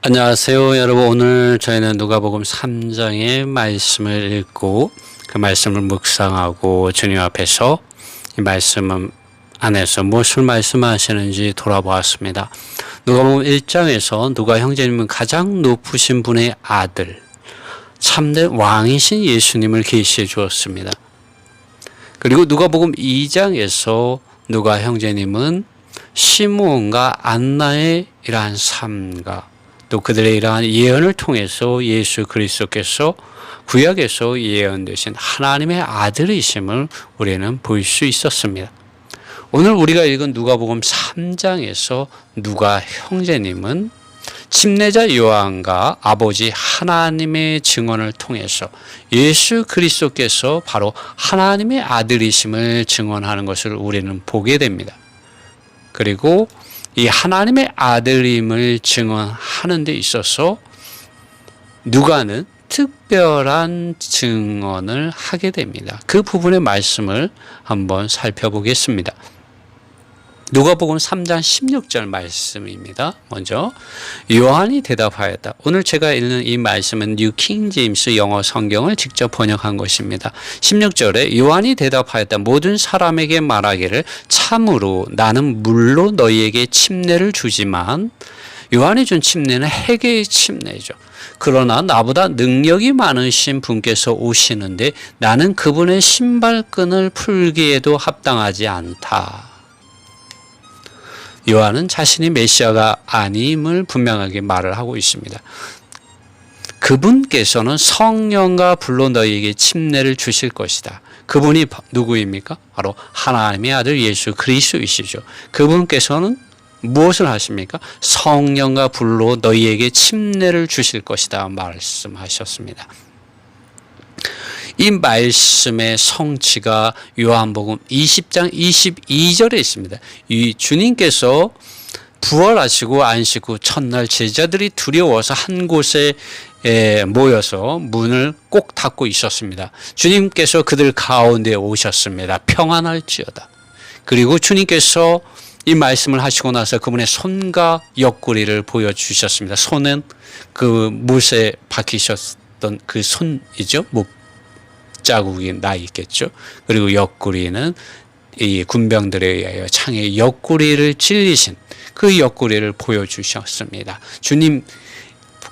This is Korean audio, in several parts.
안녕하세요, 여러분. 오늘 저희는 누가복음 3장의 말씀을 읽고 그 말씀을 묵상하고 주님 앞에서 이 말씀 안에서 무엇을 말씀하시는지 돌아보았습니다. 누가복음 1장에서 누가 형제님은 가장 높으신 분의 아들, 참된 왕이신 예수님을 계시해 주었습니다. 그리고 누가복음 2장에서 누가 형제님은 시므온과 안나의 이러한 삶과 또 그들의 이러한 예언을 통해서 예수 그리스도께서 구약에서 예언되신 하나님의 아들이심을 우리는 볼 수 있었습니다. 오늘 우리가 읽은 누가복음 3장에서 누가 형제님은 침례자 요한과 아버지 하나님의 증언을 통해서 예수 그리스도께서 바로 하나님의 아들이심을 증언하는 것을 우리는 보게 됩니다. 그리고 이 하나님의 아들임을 증언하는 데 있어서 누가는 특별한 증언을 하게 됩니다. 그 부분의 말씀을 한번 살펴보겠습니다. 누가복음 3장 16절 말씀입니다. 먼저 요한이 대답하였다. 오늘 제가 읽는 이 말씀은 뉴 킹 제임스 영어 성경을 직접 번역한 것입니다. 16절에 요한이 대답하였다. 모든 사람에게 말하기를 참으로 나는 물로 너희에게 침례를 주지만 요한이 준 침례는 회개의 침례죠. 그러나 나보다 능력이 많으신 분께서 오시는데 나는 그분의 신발끈을 풀기에도 합당하지 않다. 요한은 자신이 메시아가 아님을 분명하게 말을 하고 있습니다. 그분께서는 성령과 불로 너희에게 침례를 주실 것이다. 그분이 누구입니까? 바로 하나님의 아들 예수 그리스도이시죠. 그분께서는 무엇을 하십니까? 성령과 불로 너희에게 침례를 주실 것이다 말씀하셨습니다. 이 말씀의 성취가 요한복음 20장 22절에 있습니다. 이 주님께서 부활하시고 안식 후 첫날 제자들이 두려워서 한 곳에 모여서 문을 꼭 닫고 있었습니다. 주님께서 그들 가운데 오셨습니다. 평안할지어다. 그리고 주님께서 이 말씀을 하시고 나서 그분의 손과 옆구리를 보여주셨습니다. 손은 그 못에 박히셨던 그 손이죠. 자국이 나 있겠죠. 그리고 옆구리는 이 군병들에 의하여 창에 옆구리를 찔리신 그 옆구리를 보여주셨습니다. 주님,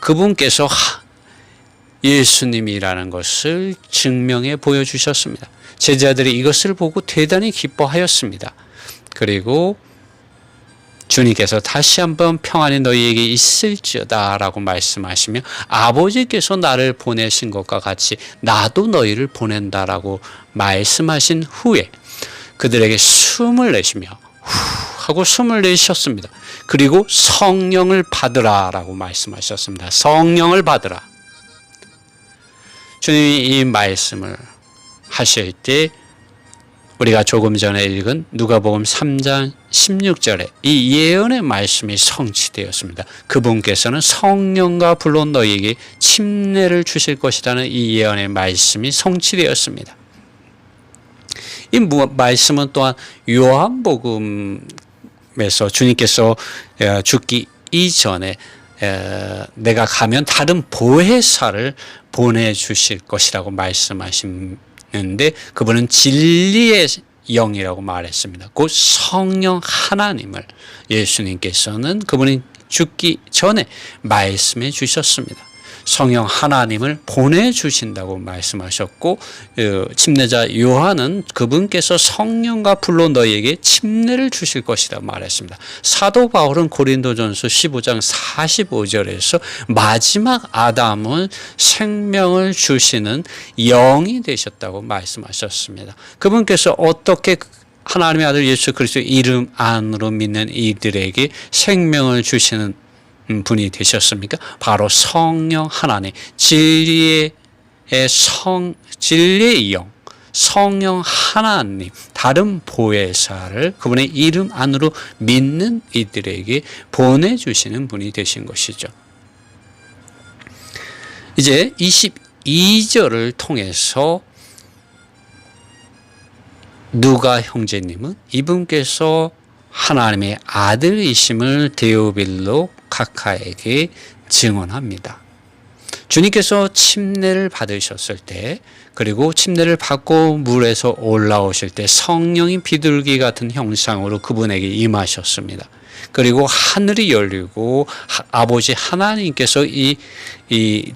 그분께서 예수님이라는 것을 증명해 보여주셨습니다. 제자들이 이것을 보고 대단히 기뻐하였습니다. 그리고 주님께서 다시 한번 평안이 너희에게 있을지어다 라고 말씀하시며 아버지께서 나를 보내신 것과 같이 나도 너희를 보낸다라고 말씀하신 후에 그들에게 숨을 내쉬며 후 하고 숨을 내쉬셨습니다. 그리고 성령을 받으라 라고 말씀하셨습니다. 성령을 받으라. 주님이 이 말씀을 하실 때 우리가 조금 전에 읽은 누가복음 3장 16절에 이 예언의 말씀이 성취되었습니다. 그분께서는 성령과 불로 너희에게 침례를 주실 것이라는 이 예언의 말씀이 성취되었습니다. 이 말씀은 또한 요한복음에서 주님께서 죽기 이전에 내가 가면 다른 보혜사를 보내주실 것이라고 말씀하시는데 그분은 진리의 영이라고 말했습니다. 곧 성령 하나님을 예수님께서는 그분이 죽기 전에 말씀해 주셨습니다. 성령 하나님을 보내주신다고 말씀하셨고 침례자 요한은 그분께서 성령과 불로 너희에게 침례를 주실 것이다 말했습니다. 사도 바울은 고린도전서 15장 45절에서 마지막 아담은 생명을 주시는 영이 되셨다고 말씀하셨습니다. 그분께서 어떻게 하나님의 아들 예수 그리스도의 이름 안으로 믿는 이들에게 생명을 주시는 분이 되셨습니까? 바로 성령 하나님, 진리의 영, 성령 하나님, 다른 보혜사를 그분의 이름 안으로 믿는 이들에게 보내주시는 분이 되신 것이죠. 이제 22절을 통해서 누가 형제님은 이분께서 하나님의 아들이심을 데오빌로 카카에게 증언합니다. 주님께서 침례를 받으셨을 때, 그리고 침례를 받고 물에서 올라오실 때 성령이 비둘기 같은 형상으로 그분에게 임하셨습니다. 그리고 하늘이 열리고 아버지 하나님께서 이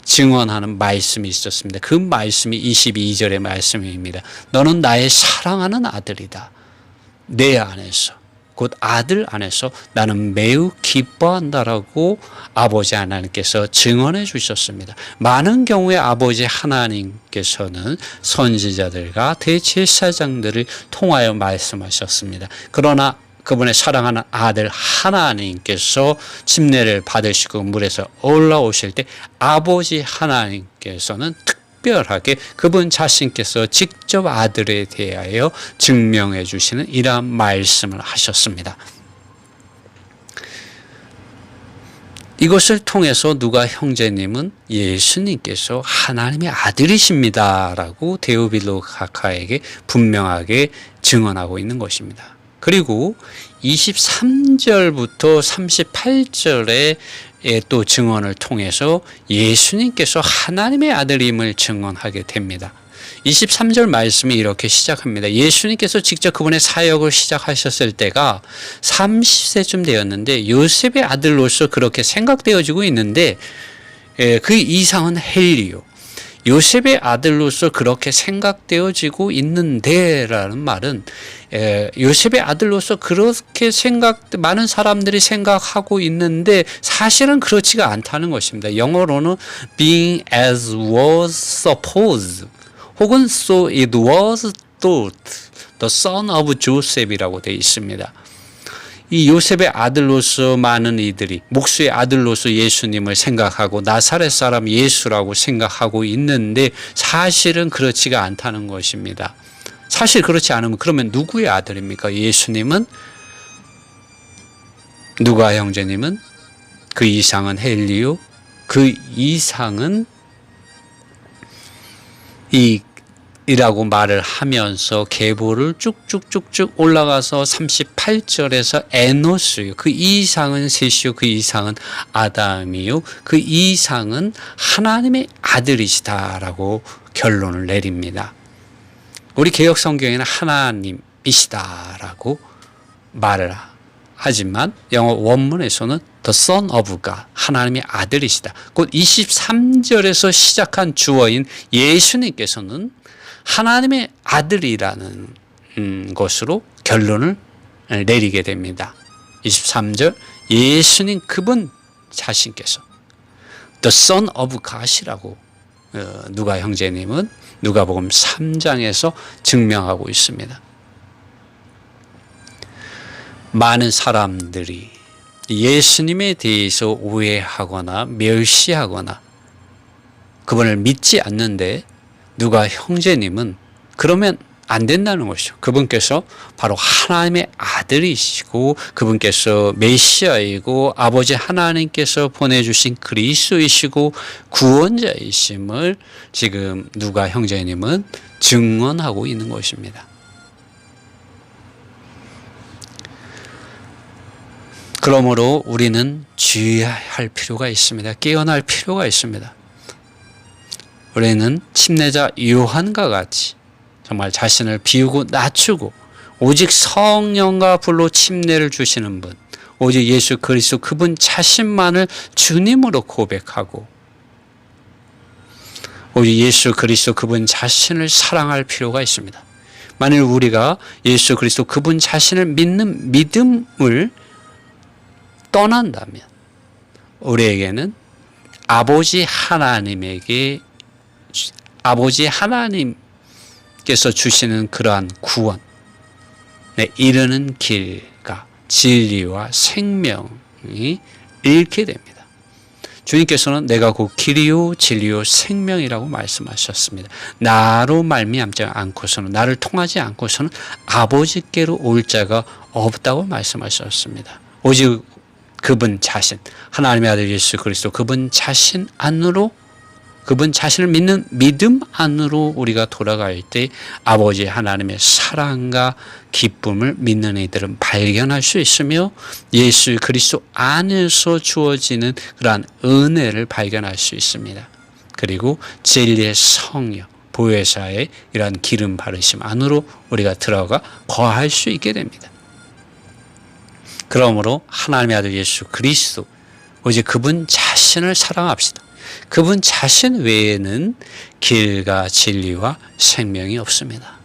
증언하는 말씀이 있었습니다. 그 말씀이 22절의 말씀입니다. 너는 나의 사랑하는 아들이다. 내 안에서, 곧 아들 안에서 나는 매우 기뻐한다라고 아버지 하나님께서 증언해 주셨습니다. 많은 경우에 아버지 하나님께서는 선지자들과 대제사장들을 통하여 말씀하셨습니다. 그러나 그분의 사랑하는 아들 하나님께서 침례를 받으시고 물에서 올라오실 때 아버지 하나님께서는 특별하게 그분 자신께서 직접 아들에 대하여 증명해 주시는 이러한 말씀을 하셨습니다. 이것을 통해서 누가 형제님은 예수님께서 하나님의 아들이십니다라고 데오빌로 카카에게 분명하게 증언하고 있는 것입니다. 그리고 23절부터 38절에 또 증언을 통해서 예수님께서 하나님의 아들임을 증언하게 됩니다. 23절 말씀이 이렇게 시작합니다. 예수님께서 직접 그분의 사역을 시작하셨을 때가 30세쯤 되었는데 요셉의 아들로서 그렇게 생각되어지고 있는데 그 이상은 헬리오. 요셉의 아들로서 그렇게 생각되어지고 있는데라는 말은 요셉의 아들로서 그렇게 많은 사람들이 생각하고 있는데 사실은 그렇지가 않다는 것입니다. 영어로는 being as was supposed 혹은 so it was thought the son of Joseph이라고 되어 있습니다. 이 요셉의 아들로서 많은 이들이 목수의 아들로서 예수님을 생각하고 나사렛 사람 예수라고 생각하고 있는데 사실은 그렇지가 않다는 것입니다. 사실 그렇지 않으면 그러면 누구의 아들입니까? 예수님은, 누가 형제님은, 그 이상은 헬리오, 그 이상은 이라고 말을 하면서 계보를 쭉쭉쭉쭉 올라가서 38절에서 에노스요. 그 이상은 셋이요. 그 이상은 아담이요. 그 이상은 하나님의 아들이시다라고 결론을 내립니다. 우리 개역 성경에는 하나님이시다라고 말을 하지만 영어 원문에서는 The Son of God, 하나님의 아들이시다. 곧 23절에서 시작한 주어인 예수님께서는 하나님의 아들이라는 것으로 결론을 내리게 됩니다. 23절 예수님 그분 자신께서 The Son of God이라고 누가 형제님은 누가복음 3장에서 증명하고 있습니다. 많은 사람들이 예수님에 대해서 오해하거나 멸시하거나 그분을 믿지 않는데 누가 형제님은 그러면 안 된다는 것이죠. 그분께서 바로 하나님의 아들이시고 그분께서 메시아이고 아버지 하나님께서 보내주신 그리스도이시고 구원자이심을 지금 누가 형제님은 증언하고 있는 것입니다. 그러므로 우리는 주의할 필요가 있습니다. 깨어날 필요가 있습니다. 우리는 침례자 요한과 같이 정말 자신을 비우고 낮추고 오직 성령과 불로 침례를 주시는 분, 오직 예수 그리스도 그분 자신만을 주님으로 고백하고 오직 예수 그리스도 그분 자신을 사랑할 필요가 있습니다. 만일 우리가 예수 그리스도 그분 자신을 믿는 믿음을 떠난다면 우리에게는 아버지 하나님께서 주시는 그러한 구원에 이르는 길과 진리와 생명이 잃게 됩니다. 주님께서는 내가 곧 길이요 진리요 생명이라고 말씀하셨습니다. 나로 말미암지 않고서는, 나를 통하지 않고서는 아버지께로 올 자가 없다고 말씀하셨습니다. 오직 그분 자신, 하나님의 아들 예수 그리스도 그분 자신 안으로 그분 자신을 믿는 믿음 안으로 우리가 돌아갈 때 아버지 하나님의 사랑과 기쁨을 믿는 이들은 발견할 수 있으며 예수 그리스도 안에서 주어지는 그러한 은혜를 발견할 수 있습니다. 그리고 진리의 성령, 보혜사의 이러한 기름 바르심 안으로 우리가 들어가 거할 수 있게 됩니다. 그러므로 하나님의 아들 예수 그리스도, 오직 그분 자신을 사랑합시다. 그분 자신 외에는 길과 진리와 생명이 없습니다.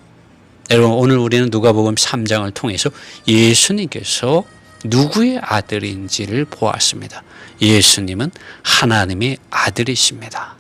여러분, 오늘 우리는 누가복음 3장을 통해서 예수님께서 누구의 아들인지를 보았습니다. 예수님은 하나님의 아들이십니다.